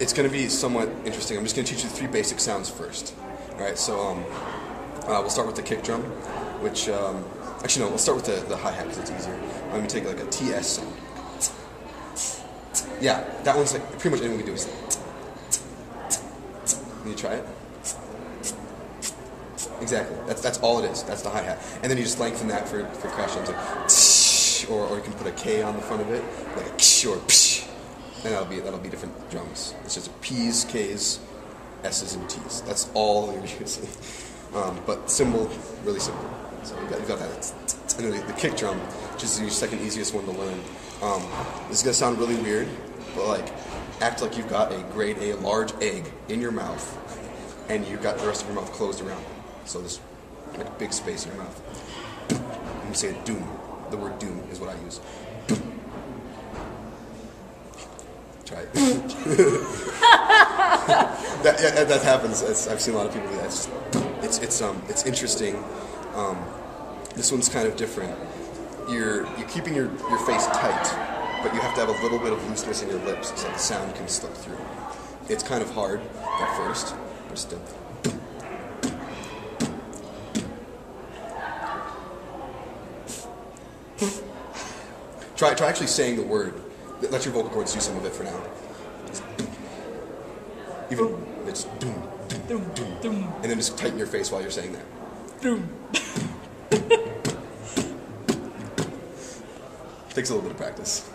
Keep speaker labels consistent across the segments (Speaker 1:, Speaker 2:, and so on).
Speaker 1: it's going to be somewhat interesting. I'm just going to teach you 3 basic sounds first. All right, so we'll start with the kick drum, which, actually no, we'll start with the hi-hat because it's easier. Let me take like a TS sound. Yeah, that one's like, pretty much anything we do is, can you try it? Exactly, that's all it is, that's the hi-hat. And then you just lengthen that for crash drums, like, or you can put a K on the front of it, like a ksh or psh, and that'll be different drums. It's just P's, K's, S's, and T's. That's all you're using. But cymbal, really simple. So you got that. And then the kick drum, which is your second easiest one to learn. This is gonna sound really weird, but like, act like you've got a grade A large egg in your mouth, and you've got the rest of your mouth closed around it. So there's like a big space in your mouth. And you say doom. The word doom is what I use. Try it. that happens. I've seen a lot of people do that. It's interesting. This one's kind of different. You're keeping your face tight, but you have to have a little bit of looseness in your lips so the sound can slip through. It's kind of hard at first, but still. Try actually saying the word. Let your vocal cords do some of it for now. Even it's doom, doom, doom, doom, and then just tighten your face while you're saying that. Doom. Takes a little bit of practice.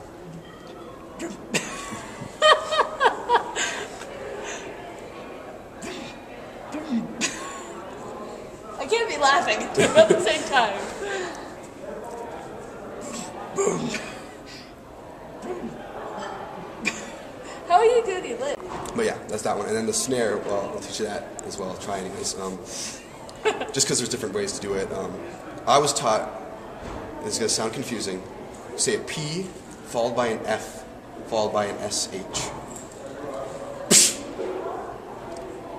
Speaker 2: I can't be laughing at the same time.
Speaker 1: Boom.
Speaker 2: How are you doing your lip?
Speaker 1: But yeah, that's that one. And then the snare, well, I'll teach you that as well. I'll try anyways. Just because there's different ways to do it. I was taught, this is going to sound confusing, say a P followed by an F followed by an SH.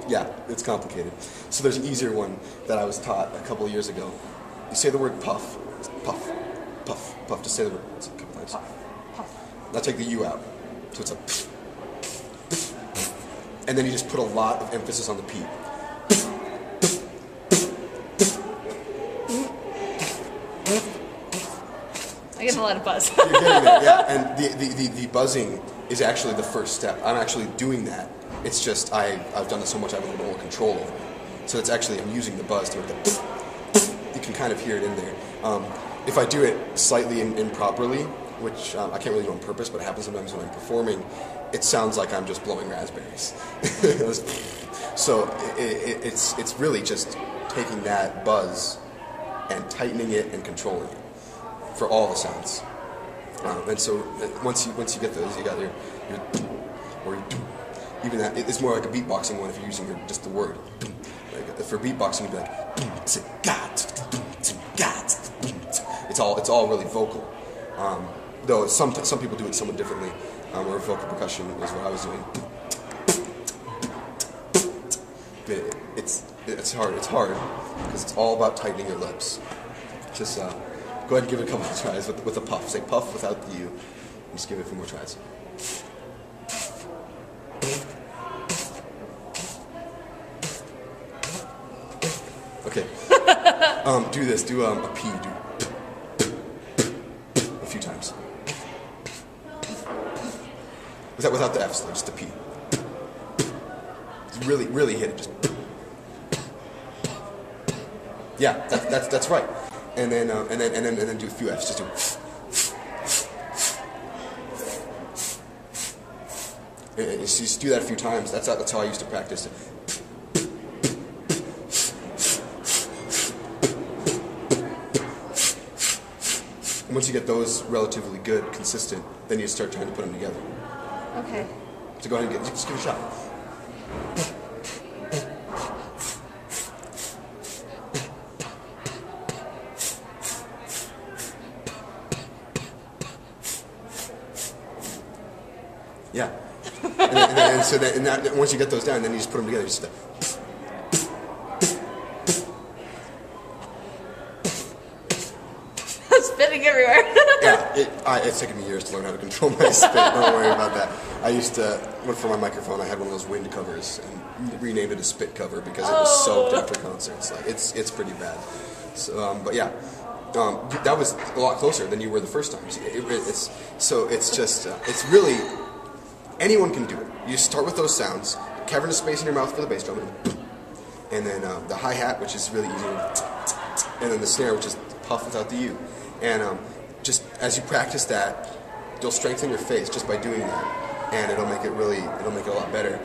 Speaker 1: Yeah, it's complicated. So there's an easier one that I was taught a couple of years ago. You say the word puff. Puff, puff, puff. Just say the word a couple times.
Speaker 2: Puff, puff.
Speaker 1: Now take the U out. So it's a pff, pff, pff. And then you just put a lot of emphasis on the P.
Speaker 2: I get a lot of buzz.
Speaker 1: You're getting there, yeah. And the buzzing is actually the first step. I'm actually doing that. It's just I've done it so much I have a little bit more control over it. So it's actually, I'm using the buzz to make the you can kind of hear it in there. If I do it slightly improperly, which I can't really do on purpose, but it happens sometimes when I'm performing, it sounds like I'm just blowing raspberries. So it's really just taking that buzz and tightening it and controlling it for all the sounds. And so once you get those, you got your or your even that, it's more like a beatboxing one if you're using just the word. Like for beatboxing, you'd be like, it's all really vocal. Though some people do it somewhat differently, or vocal percussion is what I was doing. It's hard because it's all about tightening your lips. Just go ahead and give it a couple of tries with a puff. Say puff without the U. Just give it a few more tries. Okay. Do this. Do a P. Do a few times. Without the F's, though, just a P. Just really hit it. Just. Yeah, that's right. And then do a few F's. Just do. And you just do that a few times. That's how I used to practice it. And once you get those relatively good, consistent, then you start trying to put them together.
Speaker 2: Okay.
Speaker 1: So go ahead and just give it a shot. Yeah. And once you get those down, then you just put them together. Just
Speaker 2: That's spitting everywhere.
Speaker 1: Yeah, it's taken me years to learn how to control my spit. Don't worry about that. I used to, for my microphone, I had one of those wind covers and renamed it a spit cover because it was soaked after concerts. Like it's pretty bad. So, but yeah, that was a lot closer than you were the first time. It's really anyone can do it. You start with those sounds, cavernous space in your mouth for the bass drum, and then the hi hat, which is really easy, and then the snare, which is puff without the U. And just as you practice that, you'll strengthen your face just by doing that, and it'll make it a lot better.